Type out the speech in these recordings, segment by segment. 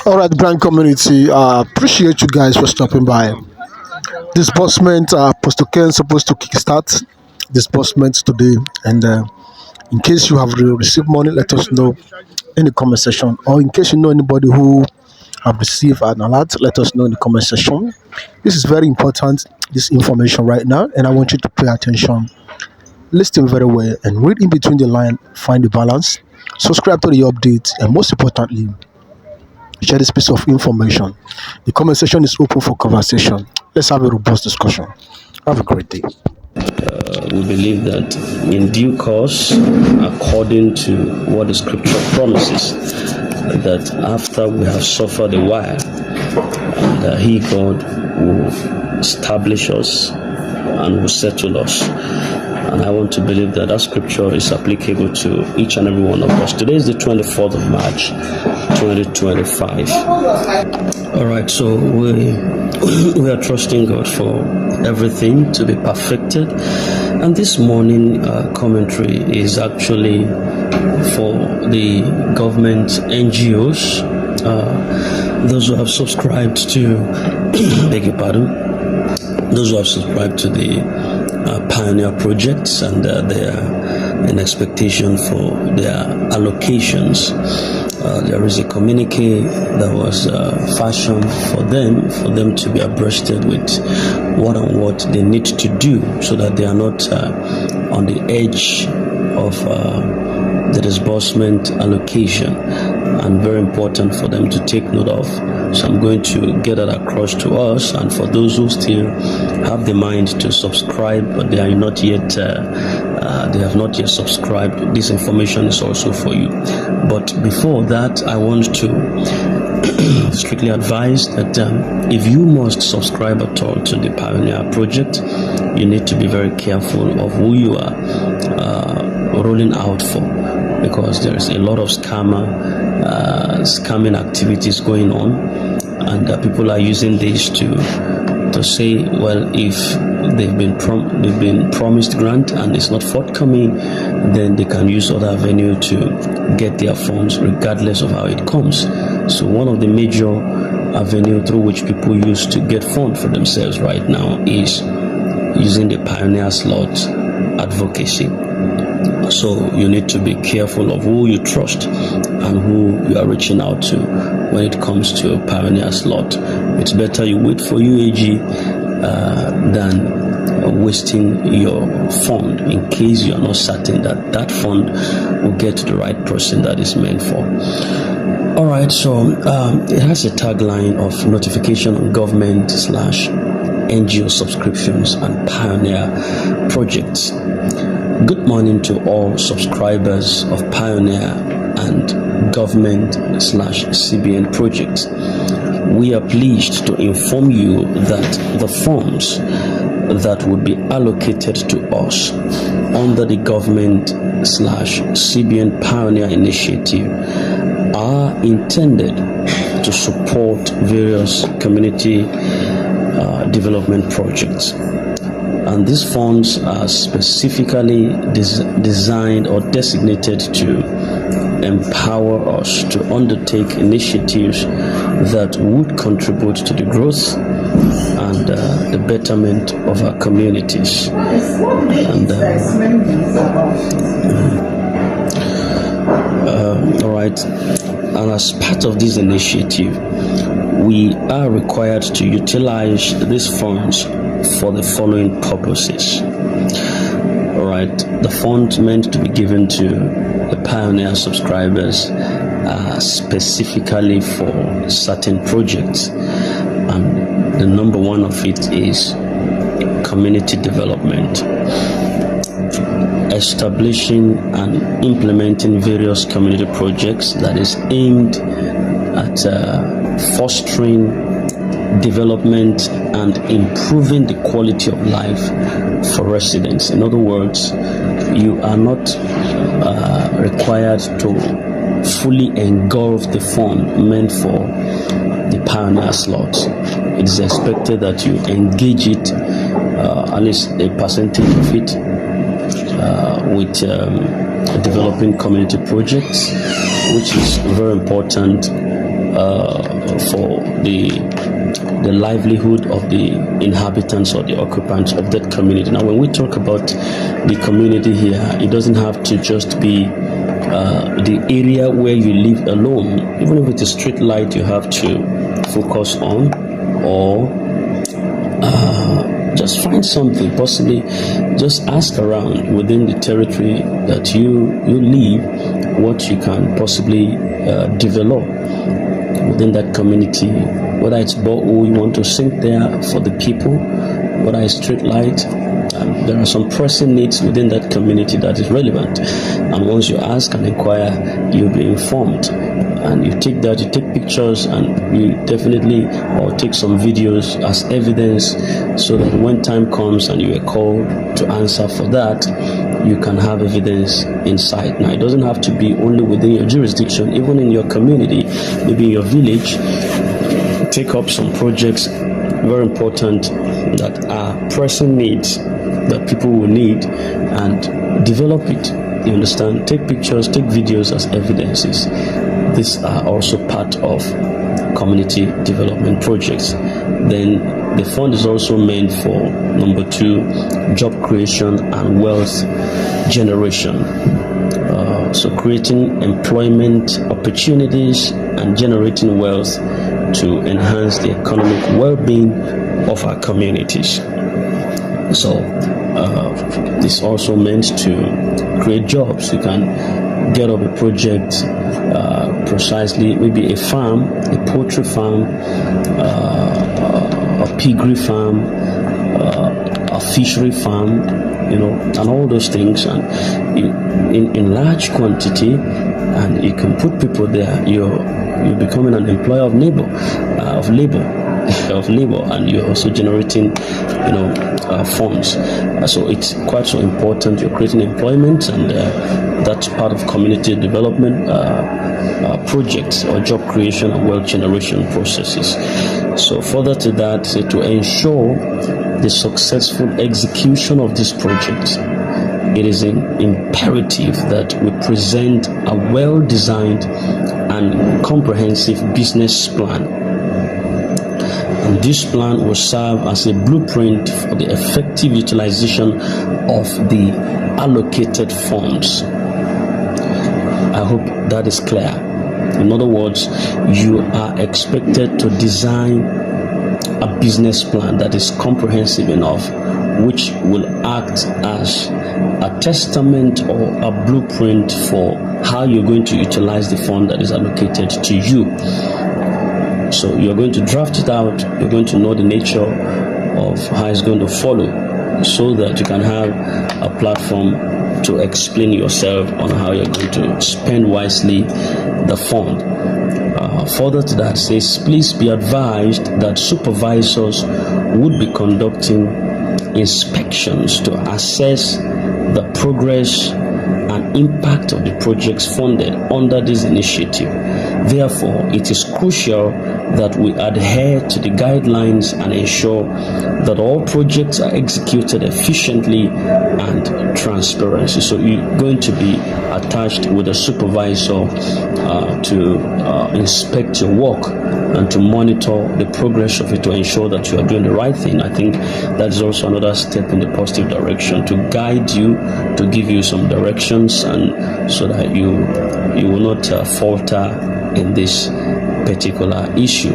All right, brand community. Appreciate you guys for stopping by. Disbursement. Apostle Ken supposed to kickstart disbursement today, and in case you have received money, let us know in the comment section. Or in case you know anybody who have received an alert, let us know in the comment section. This is very important. This information right now, and I want you to pay attention. Listen very well and read in between the line. Find the balance. Subscribe to the updates, and most importantly, share this piece of information. The comment section is open for conversation. Let's have a robust discussion. Have a great day. We believe that in due course, according to what the scripture promises, that after we have suffered a while, that He, God, will establish us and will settle us. And I want to believe that that scripture is applicable to each and every one of us. Today is the 24th of March, 2025. All right, so we are trusting God for everything to be perfected. And this morning commentary is actually for the government NGOs, those who have subscribed to, beg your pardon, those who have subscribed to the pioneer projects, and they are in expectation for their allocations. There is a communique that was fashioned for them to be abreasted with what they need to do, so that they are not on the edge of the disbursement allocation, and very important for them to take note of. So I'm going to get that across to us, and for those who still have the mind to subscribe but they are not yet they have not yet subscribed, this information is also for you. But before that, I want to strictly advise that if you must subscribe at all to the Pioneer project, you need to be very careful of who you are rolling out for, because there is a lot of scamming activities going on, and people are using this to say, well, if they've been promised grant and it's not forthcoming, then they can use other avenue to get their funds regardless of how it comes. So one of the major avenue through which people use to get funds for themselves right now is using the Pioneer slot advocacy. So you need to be careful of who you trust and who you are reaching out to when it comes to a Pioneer slot. It's better you wait for UAG than wasting your fund in case you are not certain that that fund will get to the right person that is meant for. All right, so it has a tagline of notification on government / NGO subscriptions and Pioneer projects. Good morning to all subscribers of Pioneer and government / CBN projects. We are pleased to inform you that the funds that would be allocated to us under the government / CBN Pioneer initiative are intended to support various community development projects. And these funds are specifically designed or designated to empower us to undertake initiatives that would contribute to the growth and the betterment of our communities. And all right. And as part of this initiative, we are required to utilize these funds for the following purposes. All right, the funds meant to be given to the Pioneer subscribers specifically for certain projects, and the number one of it is community development, establishing and implementing various community projects that is aimed at fostering development and improving the quality of life for residents. In other words, you are not required to fully engulf the fund meant for the Pioneer slots. It is expected that you engage it, at least a percentage of it, with developing community projects, which is very important for the livelihood of the inhabitants or the occupants of that community. Now, when we talk about the community here, it doesn't have to just be the area where you live alone. Even if it's a street light, you have to focus on, or just find something, possibly just ask around within the territory that you live, what you can possibly develop within that community, whether it's borehole you want to sink there for the people, whether it's street light. There are some pressing needs within that community that is relevant, and once you ask and inquire, you'll be informed. And you take pictures, and you definitely, or take some videos as evidence, so that when time comes and you are called to answer for that, you can have evidence in sight. Now, it doesn't have to be only within your jurisdiction, even in your community, maybe in your village. Take up some projects, very important, that are pressing needs that people will need, and develop it. You understand? Take pictures, take videos as evidences. These are also part of community development projects. Then the fund is also meant for, number 2, job creation and wealth generation. So creating employment opportunities and generating wealth to enhance the economic well-being of our communities. So this also meant to create jobs. You can get up a project, precisely maybe a farm, a poultry farm, a piggery farm, a fishery farm, and all those things, and in large quantity, and you can put people there. You're becoming an employer of labor, and you're also generating, funds. So it's quite so important. You're creating employment, and that's part of community development projects or job creation and wealth generation processes. So further to that, to ensure the successful execution of this project, it is imperative that we present a well-designed and comprehensive business plan. And this plan will serve as a blueprint for the effective utilization of the allocated funds. I hope that is clear. In other words, you are expected to design a business plan that is comprehensive enough, which will act as a testament or a blueprint for how you're going to utilize the fund that is allocated to you. So you're going to draft it out, you're going to know the nature of how it's going to follow, so that you can have a platform to explain yourself on how you're going to spend wisely the fund. Further to that says, please be advised that supervisors would be conducting inspections to assess the progress and impact of the projects funded under this initiative. Therefore, it is crucial that we adhere to the guidelines and ensure that all projects are executed efficiently and transparently. So you're going to be attached with a supervisor to inspect your work and to monitor the progress of it, to ensure that you are doing the right thing. I think that is also another step in the positive direction, to guide you, to give you some directions, and so that you will not falter in this particular issue.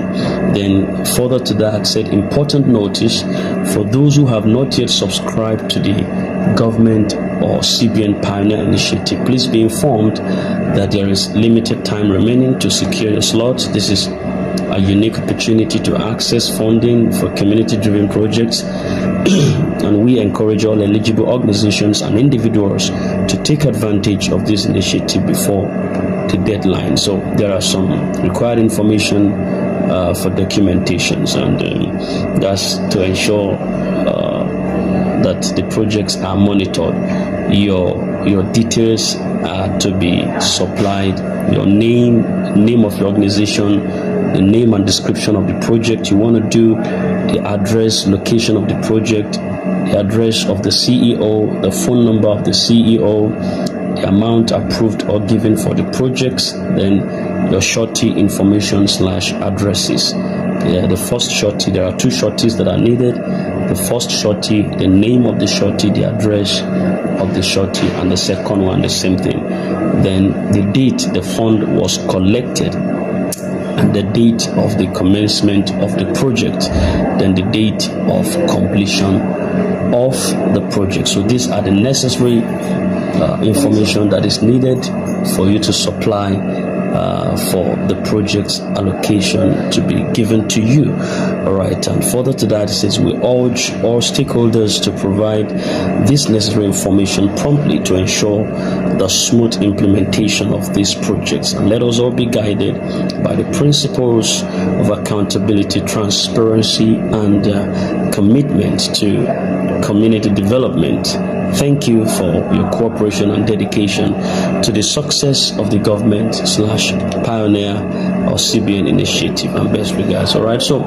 Then further to that said, important notice for those who have not yet subscribed to the government or CBN Pioneer Initiative, please be informed that there is limited time remaining to secure your slots. This is a unique opportunity to access funding for community-driven projects, and we encourage all eligible organizations and individuals to take advantage of this initiative before the deadline. So there are some required information for documentations, and that's to ensure that the projects are monitored. Your details are to be supplied, your name of your organization, the name and description of the project you want to do, the address, location of the project, the address of the CEO, the phone number of the CEO, the amount approved or given for the projects, then your surety information / addresses. Yeah, the first surety, there are two sureties that are needed. The first surety, the name of the surety, the address of the surety, and the second one, the same thing. Then the date the fund was collected, and the date of the commencement of the project, then the date of completion of the project. So these are the necessary information that is needed for you to supply for the project's allocation to be given to you. All right, and further to that, it says we urge all stakeholders to provide this necessary information promptly to ensure the smooth implementation of these projects, and let us all be guided by the principles of accountability, transparency, and commitment to community development. Thank you for your cooperation and dedication to the success of the government / Pioneer or CBN initiative, and best regards. All right, so